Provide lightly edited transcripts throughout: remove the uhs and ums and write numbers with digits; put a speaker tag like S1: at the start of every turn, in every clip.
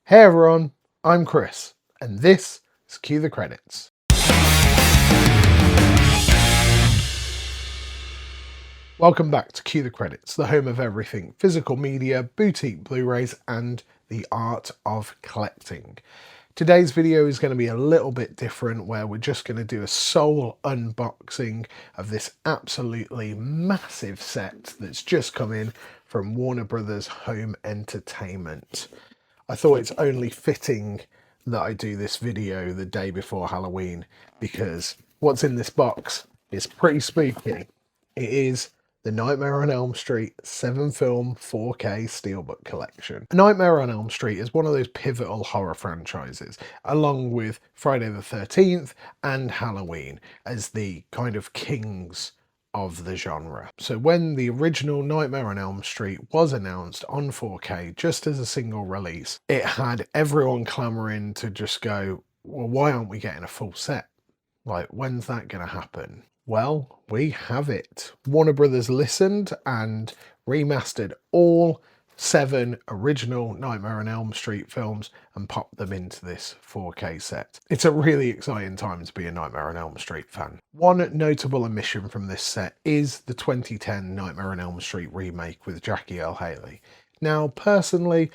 S1: Hey everyone, I'm Chris, and this is Cue the Credits. Welcome back to Cue the Credits, the home of everything physical media, boutique Blu-rays, and the art of collecting. Today's video is going to be a little bit different, where we're just going to do a sole unboxing of this absolutely massive set that's just come in from Warner Brothers Home Entertainment. I thought it's only fitting that I do this video the day before Halloween, because what's in this box is pretty spooky. It is the Nightmare on Elm Street 7-film 4K Steelbook collection. Nightmare on Elm Street is one of those pivotal horror franchises, along with Friday the 13th and Halloween, as the kind of kings of the genre. So when the original Nightmare on Elm Street was announced on 4K just as a single release, it had everyone clamoring to just go, well, why aren't we getting a full set? Like, when's that going to happen? Well, we have it. Warner Brothers listened and remastered all 7 original Nightmare on Elm Street films and popped them into this 4K set. It's a really exciting time to be a Nightmare on Elm Street fan. One notable omission from this set is the 2010 Nightmare on Elm Street remake with Jackie Earle Haley. Now, personally,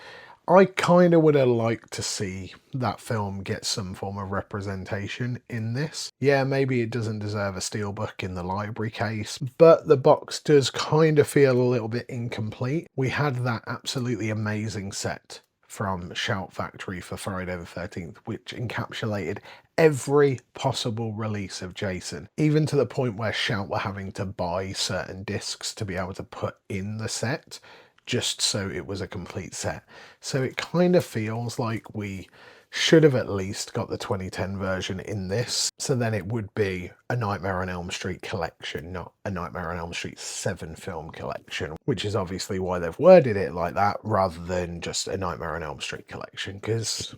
S1: I kind of would have liked to see that film get some form of representation in this. Yeah, maybe it doesn't deserve a steelbook in the library case, but the box does kind of feel a little bit incomplete. We had that absolutely amazing set from Shout Factory for Friday the 13th, which encapsulated every possible release of Jason, even to the point where Shout were having to buy certain discs to be able to put in the set, just so it was a complete set. So it kind of feels like we should have at least got the 2010 version in this, so then it would be a Nightmare on Elm Street collection, not a Nightmare on Elm Street 7-film collection, which is obviously why they've worded it like that rather than just a Nightmare on Elm Street collection, because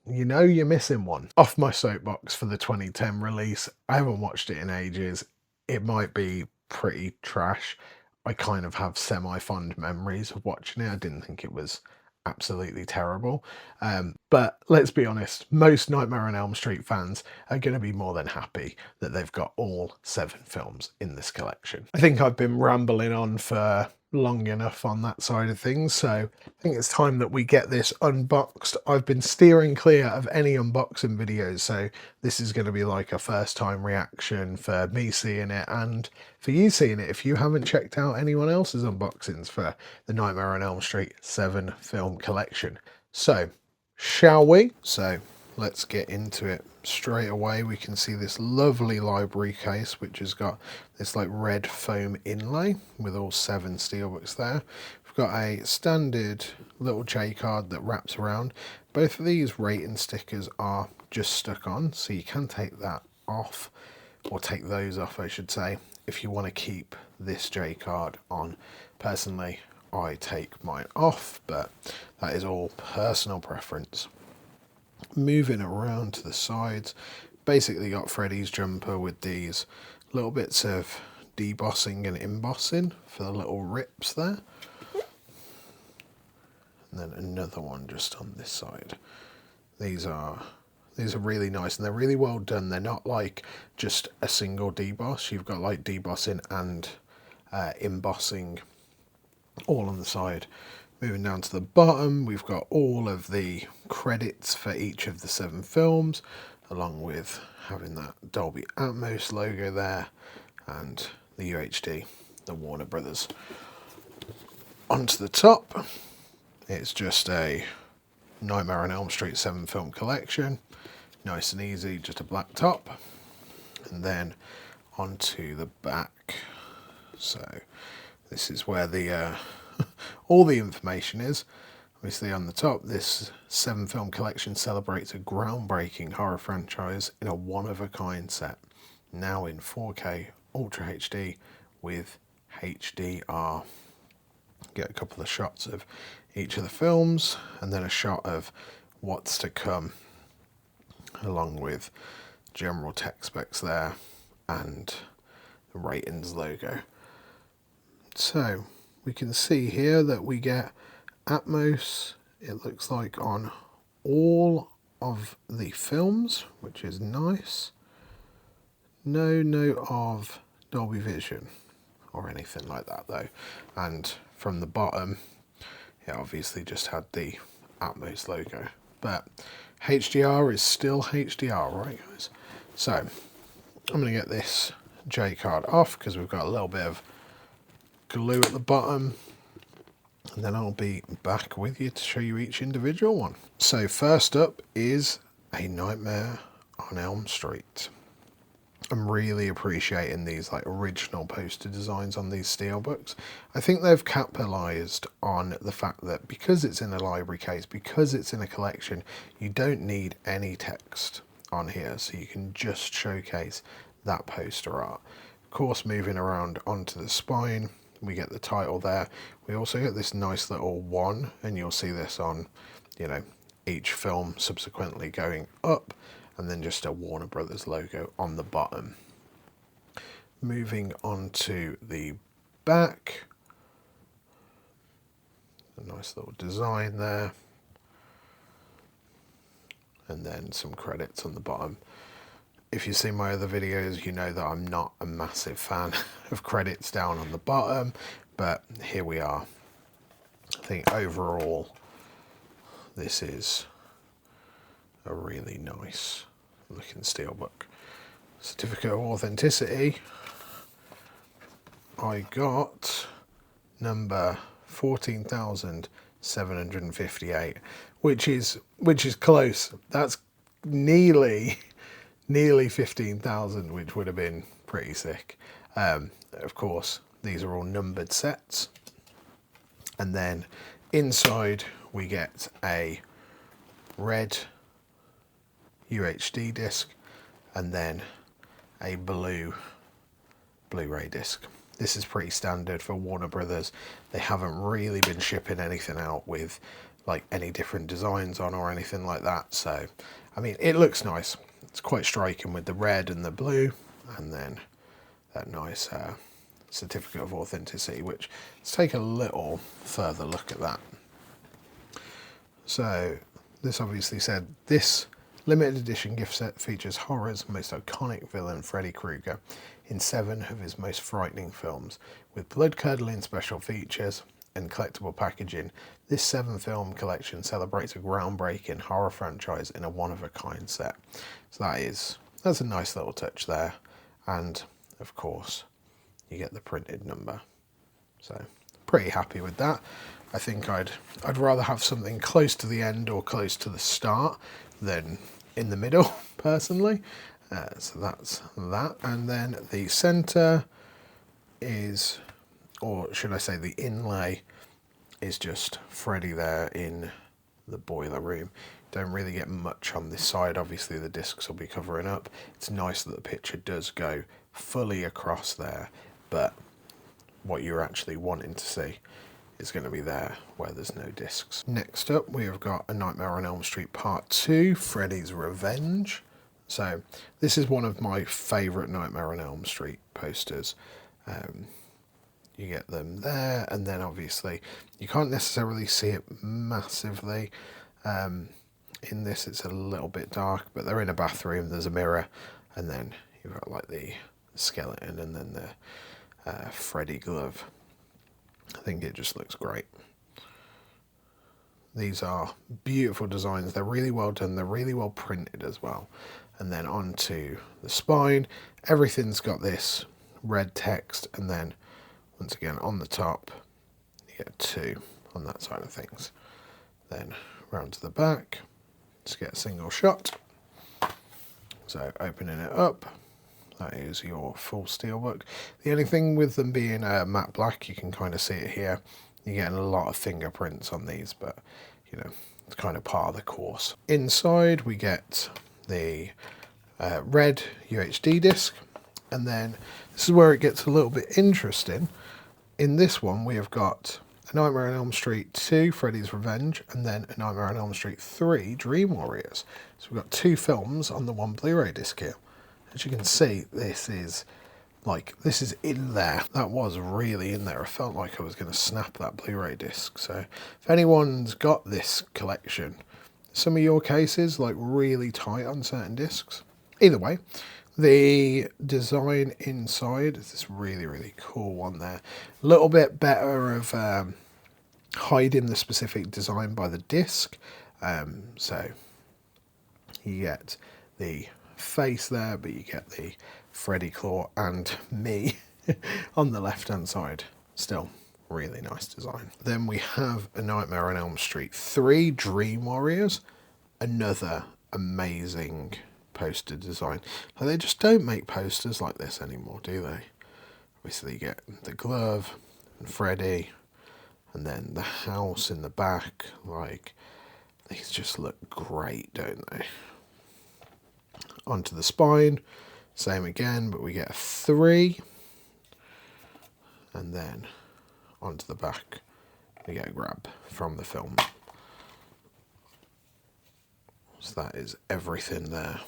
S1: you know you're missing one. Off my soapbox for the 2010 release, I haven't watched it in ages. It might be pretty trash. I kind of have semi-fond memories of watching it. I didn't think it was absolutely terrible. But let's be honest, most Nightmare on Elm Street fans are going to be more than happy that they've got all 7 films in this collection. I think I've been rambling on for long enough on that side of things, so I think it's time that we get this unboxed. I've been steering clear of any unboxing videos, so this is going to be like a first time reaction for me seeing it and for you seeing it if you haven't checked out anyone else's unboxings for the Nightmare on Elm Street 7 film collection. So shall we? So let's get into it straight away. We can see this lovely library case which has got this like red foam inlay with all 7 steelbooks there. We've got a standard little J card that wraps around. Both of these rating stickers are just stuck on, so you can take that off, or take those off I should say, if you want to keep this J card on. Personally, I take mine off, but that is all personal preference. Moving around to the sides, basically got Freddy's jumper with these little bits of debossing and embossing for the little rips there. And then another one just on this side. These are really nice and they're really well done. They're not like just a single deboss. You've got like debossing and embossing all on the side. Moving down to the bottom, we've got all of the credits for each of the 7 films, along with having that Dolby Atmos logo there and the UHD, the Warner Brothers. Onto the top, it's just a Nightmare on Elm Street 7 film collection. Nice and easy, just a black top. And then onto the back. So this is where the all the information is. Obviously on the top, this 7 film collection celebrates a groundbreaking horror franchise in a one-of-a-kind set, now in 4K Ultra HD with HDR. Get a couple of shots of each of the films and then a shot of what's to come, along with general tech specs there and the ratings logo. So we can see here that we get Atmos, it looks like, on all of the films, which is nice. No note of Dolby Vision or anything like that though. And from the bottom, it obviously just had the Atmos logo. But HDR is still HDR, right guys? So I'm going to get this J card off because we've got a little bit of glue at the bottom, and then I'll be back with you to show you each individual one. So first up is A Nightmare on Elm Street. I'm really appreciating these like original poster designs on these steelbooks. I think they've capitalized on the fact that because it's in a library case, because it's in a collection, you don't need any text on here, so you can just showcase that poster art. Of course, moving around onto the spine, we get the title there. We also get this nice little one, and you'll see this on, you know, each film subsequently going up, and then just a Warner Brothers logo on the bottom. Moving on to the back, a nice little design there, and then some credits on the bottom. If you've seen my other videos, you know that I'm not a massive fan of credits down on the bottom, but here we are. I think overall, this is a really nice looking steelbook. Certificate of authenticity, I got number 14,758, which is close. That's nearly 15,000, which would have been pretty sick. Of course, these are all numbered sets. And then inside we get a red UHD disc and then a blue Blu-ray disc. This is pretty standard for Warner Brothers. They haven't really been shipping anything out with like any different designs on or anything like that. So, I mean, it looks nice. It's quite striking with the red and the blue, and then that nice certificate of authenticity, which let's take a little further look at that. So this obviously said, this limited edition gift set features horror's most iconic villain Freddy Krueger in 7 of his most frightening films. With blood-curdling special features and collectible packaging, this 7-film collection celebrates a groundbreaking horror franchise in a one-of-a-kind set. So that's a nice little touch there, and of course you get the printed number. So pretty happy with that. I think I'd rather have something close to the end or close to the start than in the middle, personally. So that's that. And then the center is, or should I say the inlay, is just Freddy there in the boiler room. Don't really get much on this side. Obviously the discs will be covering up. It's nice that the picture does go fully across there, but what you're actually wanting to see is going to be there where there's no discs. Next up, we have got A Nightmare on Elm Street Part 2, Freddy's Revenge. So this is one of my favourite Nightmare on Elm Street posters. You get them there, and then obviously you can't necessarily see it massively. In this it's a little bit dark, but they're in a bathroom, there's a mirror, and then you've got like the skeleton and then the Freddy glove. I think it just looks great. These are beautiful designs. They're really well done. They're really well printed as well. And then onto the spine. Everything's got this red text, and then once again on the top you get 2 on that side of things. Then round to the back, just get a single shot. So opening it up, that is your full steelbook. The only thing with them being matte black, you can kind of see it here. You're getting a lot of fingerprints on these, but you know, it's kind of part of the course. Inside we get the red UHD disc, and then this is where it gets a little bit interesting. In this one we have got A Nightmare on Elm Street 2, Freddy's Revenge, and then A Nightmare on Elm Street 3, Dream Warriors. So we've got 2 films on the one Blu-ray disc here. As you can see, this is in there. That was really in there. I felt like I was going to snap that Blu-ray disc. So if anyone's got this collection some of your cases like really tight on certain discs. Either way, the design inside is this really, really cool one there. A little bit better of hiding the specific design by the disc. So you get the face there, but you get the Freddy claw and me on the left hand side. Still really nice design. Then we have A Nightmare on Elm Street 3 Dream Warriors, another amazing poster design. Like, they just don't make posters like this anymore, do they? Obviously you get the glove and Freddy, and then the house in the back. Like, these just look great, don't they? Onto the spine, same again, but we get a 3, and then onto the back we get a grab from the film. So that is everything there.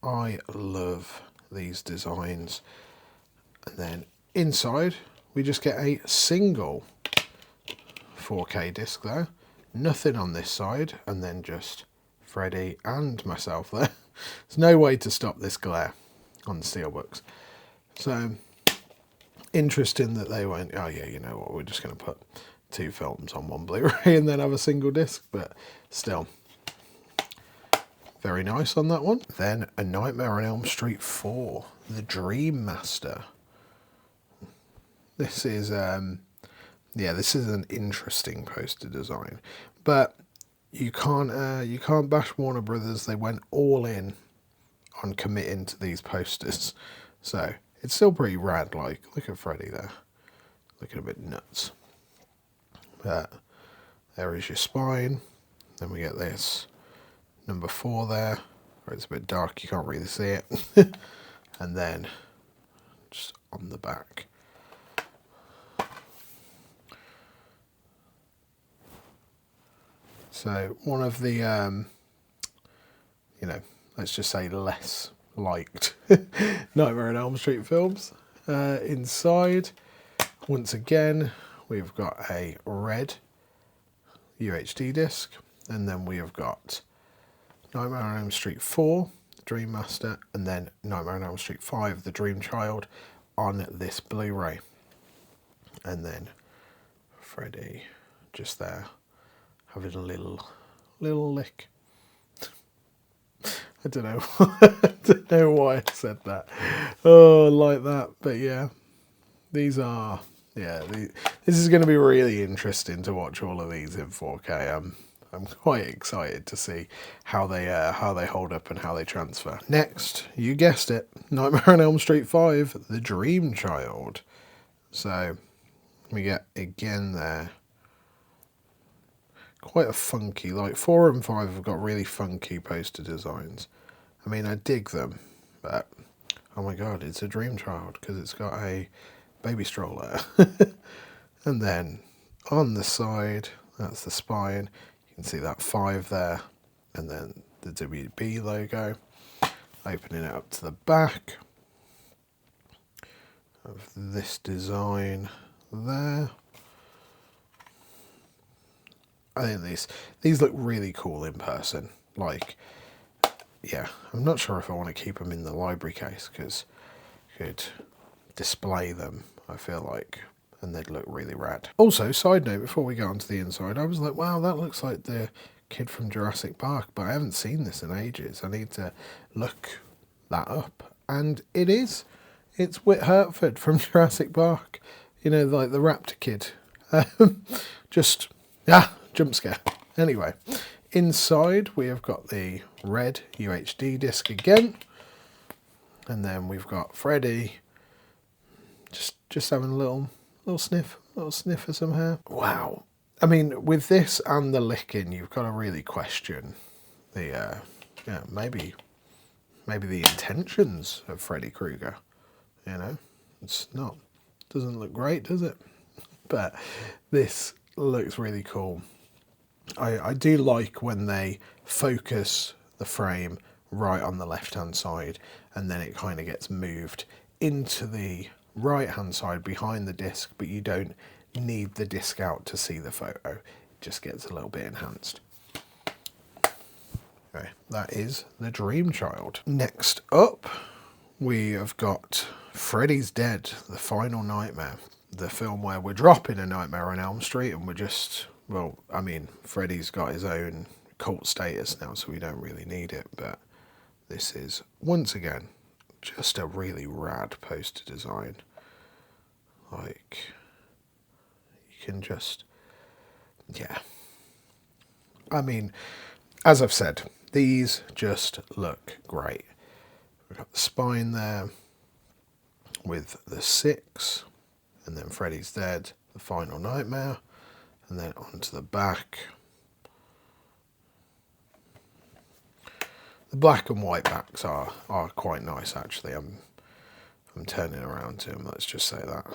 S1: I love these designs. And then inside we just get a single 4K disc there, nothing on this side, and then just Freddy and myself there. There's no way to stop this glare on the Steelbooks. So interesting that they went, oh yeah, you know what, we're just going to put 2 films on one Blu-ray and then have a single disc, but still very nice on that one. Then A Nightmare on Elm Street 4, The Dream Master. This is this is an interesting poster design, but you can't bash Warner Brothers. They went all in on committing to these posters, so it's still pretty rad. Like, look at Freddy there, looking a bit nuts. But there is your spine. Then we get this number 4 there, where it's a bit dark, you can't really see it. And then just on the back. So one of the, let's just say less liked Nightmare on Elm Street films. Inside, once again, we've got a red UHD disc, and then we have got Nightmare on Elm Street 4, The Dream Master, and then Nightmare on Elm Street 5, The Dream Child, on this Blu-ray. And then Freddy just there, having a little lick. I don't know. I don't know why I said that. Oh, like that. But yeah, these are, this is going to be really interesting to watch all of these in 4K. I'm quite excited to see how they hold up and how they transfer. Next, you guessed it, Nightmare on Elm Street 5, The Dream Child. So we get again there. Quite a funky, like 4 and 5 have got really funky poster designs. I mean, I dig them, but oh my god, it's a Dream Child because it's got a baby stroller. And then on the side, that's the spine. You can see that 5 there, and then the WB logo. Opening it up to the back of this design there. I think these look really cool in person. Like, yeah, I'm not sure if I want to keep them in the library case because you could display them, I feel like, and they'd look really rad. Also, side note, before we go on to the inside, I was like, wow, that looks like the kid from Jurassic Park, but I haven't seen this in ages. I need to look that up. And it is. It's Whit Hertford from Jurassic Park. You know, like the raptor kid. Just, jump scare. Anyway, inside we have got the red UHD disc again, and then we've got Freddy just having a little sniff of some hair. Wow. I mean, with this and the licking, you've got to really question the maybe the intentions of Freddy Krueger. You know, doesn't look great, does it? But this looks really cool. I do like when they focus the frame right on the left hand side and then it kind of gets moved into the right hand side behind the disc, but you don't need the disc out to see the photo. It just gets a little bit enhanced. that is the Dream Child. Next up, we have got Freddy's Dead, The Final Nightmare. The film where we're dropping A Nightmare on Elm Street and we're just, well, I mean, Freddy's got his own cult status now, so we don't really need it, but this is, once again, just a really rad poster design. Like, you can just, yeah. I mean, as I've said, these just look great. We've got the spine there with the 6, and then Freddy's Dead, The Final Nightmare, and then onto the back. The black and white backs are quite nice, actually. I'm turning around to them, let's just say that.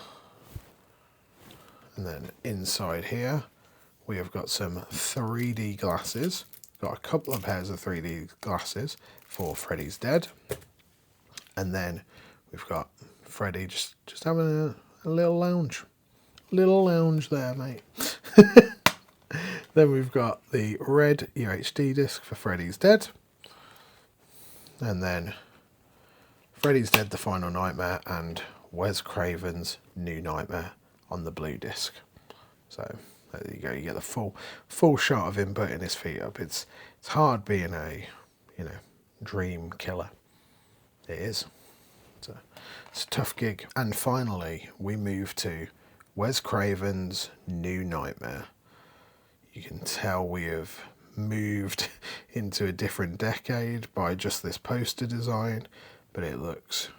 S1: And then inside here, we have got some 3D glasses. Got a couple of pairs of 3D glasses for Freddy's Dead. And then we've got Freddy just having a little lounge. Little lounge there, mate. Then we've got the red UHD disc for Freddy's Dead. And then Freddy's Dead, The Final Nightmare, and Wes Craven's New Nightmare on the blue disc. So there you go, you get the full shot of him putting his feet up. It's hard being a, dream killer. It is. It's a tough gig. And finally, we move to Wes Craven's New Nightmare. You can tell we have moved into a different decade by just this poster design, but it looks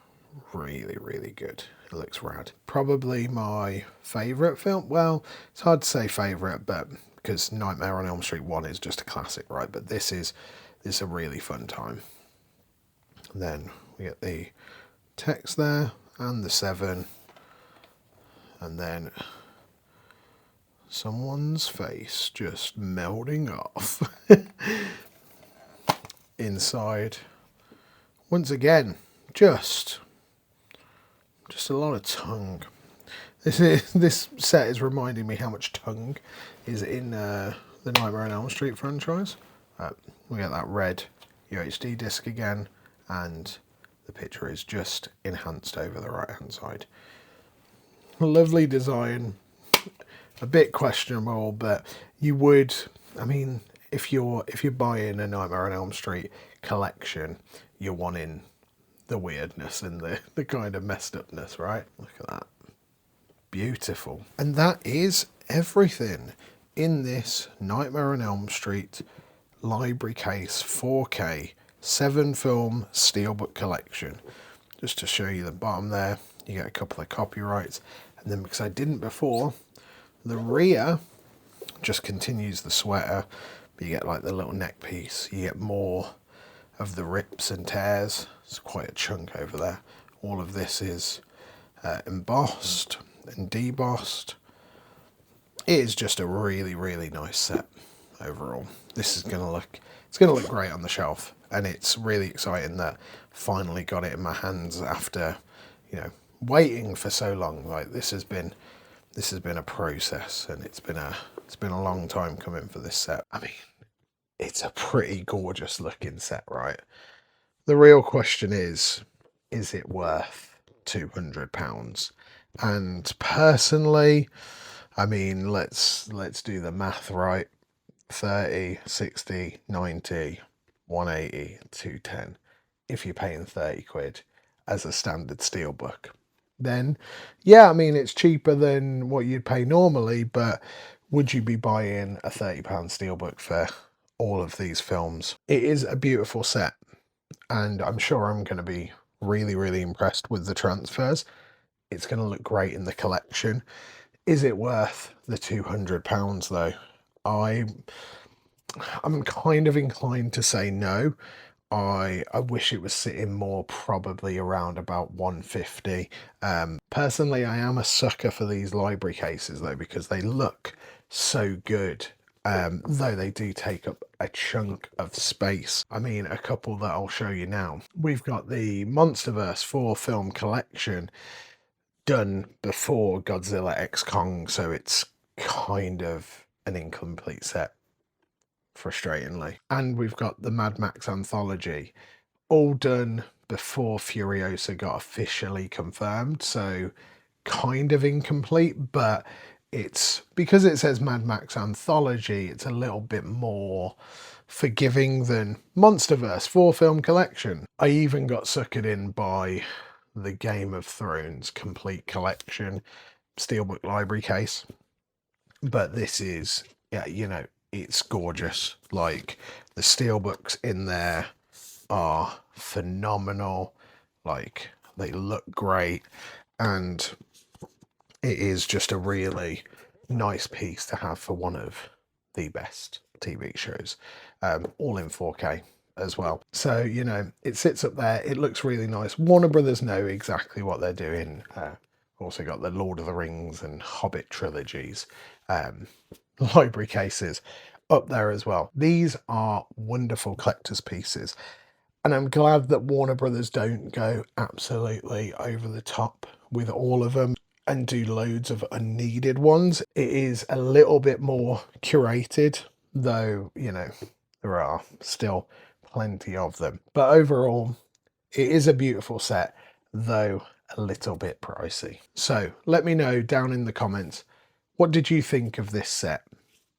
S1: really, really good. It looks rad. Probably my favourite film. Well, it's hard to say favourite, but because Nightmare on Elm Street 1 is just a classic, right? But this is a really fun time. And then we get the text there and the 7, and then someone's face just melding off. Inside, once again, just a lot of tongue. This set is reminding me how much tongue is in the Nightmare on Elm Street franchise. We get that red UHD disc again, and the picture is just enhanced over the right hand side. Lovely design. A bit questionable, but you would, I mean, if you're buying a Nightmare on Elm Street collection, you're wanting the weirdness and the kind of messed upness, right? Look at that. Beautiful. And that is everything in this Nightmare on Elm Street library case 4K 7-film Steelbook collection. Just to show you the bottom there, you get a couple of copyrights, and then because I didn't before, the rear just continues the sweater, but you get like the little neck piece. You get more of the rips and tears. It's quite a chunk over there. All of this is embossed and debossed. It is just a really, really nice set overall. This is gonna look great on the shelf, and it's really exciting that I finally got it in my hands after, waiting for so long. Like this has been a process, and it's been a long time coming for this set. I mean, it's a pretty gorgeous looking set, right? The real question is it worth £200? And personally, I mean, let's do the math, right? 30, 60, 90, 180, 210. If you're paying 30 quid as a standard Steelbook, then yeah, I mean, it's cheaper than what you'd pay normally, but would you be buying a £30 Steelbook for all of these films? It is a beautiful set, and I'm sure I'm going to be really, really impressed with the transfers. It's going to look great in the collection. Is it worth the £200 though? I'm kind of inclined to say no. I wish it was sitting more probably around about 150. Personally, I am a sucker for these library cases though, because they look so good, though they do take up a chunk of space. I mean, a couple that I'll show you now. We've got the Monsterverse 4-film collection done before Godzilla x Kong, so it's kind of an incomplete set. frustratingly. And we've got the Mad Max anthology, all done before Furiosa got officially confirmed, so kind of incomplete, but it's because it says Mad Max anthology, it's a little bit more forgiving than Monsterverse 4-film collection. I even got suckered in by the Game of Thrones complete collection Steelbook library case, but this is, yeah, you know, it's gorgeous. Like, the Steelbooks in there are phenomenal, like they look great, and it is just a really nice piece to have for one of the best TV shows, all in 4K as well. So, you know, it sits up there, it looks really nice. Warner Brothers know exactly what they're doing. Also got the Lord of the Rings and Hobbit trilogies library cases up there as well. These are wonderful collector's pieces, and I'm glad that Warner Brothers don't go absolutely over the top with all of them and do loads of unneeded ones. It is a little bit more curated, though, you know, there are still plenty of them. But overall, it is a beautiful set, though a little bit pricey. So let me know down in the comments, what did you think of this set?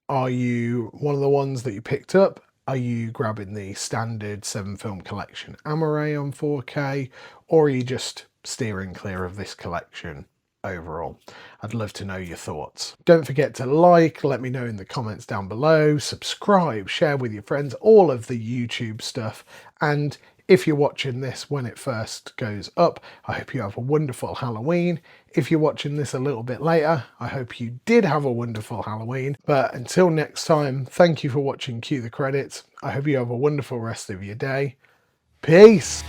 S1: Are you one of the ones that you picked up? Are you grabbing the standard 7-film collection Amaray on 4K, or are you just steering clear of this collection overall? I'd love to know your thoughts. Don't forget to like, let me know in the comments down below, subscribe, share with your friends, all of the YouTube stuff. And if you're watching this when it first goes up, I hope you have a wonderful Halloween. If you're watching this a little bit later, I hope you did have a wonderful Halloween. But until next time, thank you for watching Cue the Credits. I hope you have a wonderful rest of your day. Peace!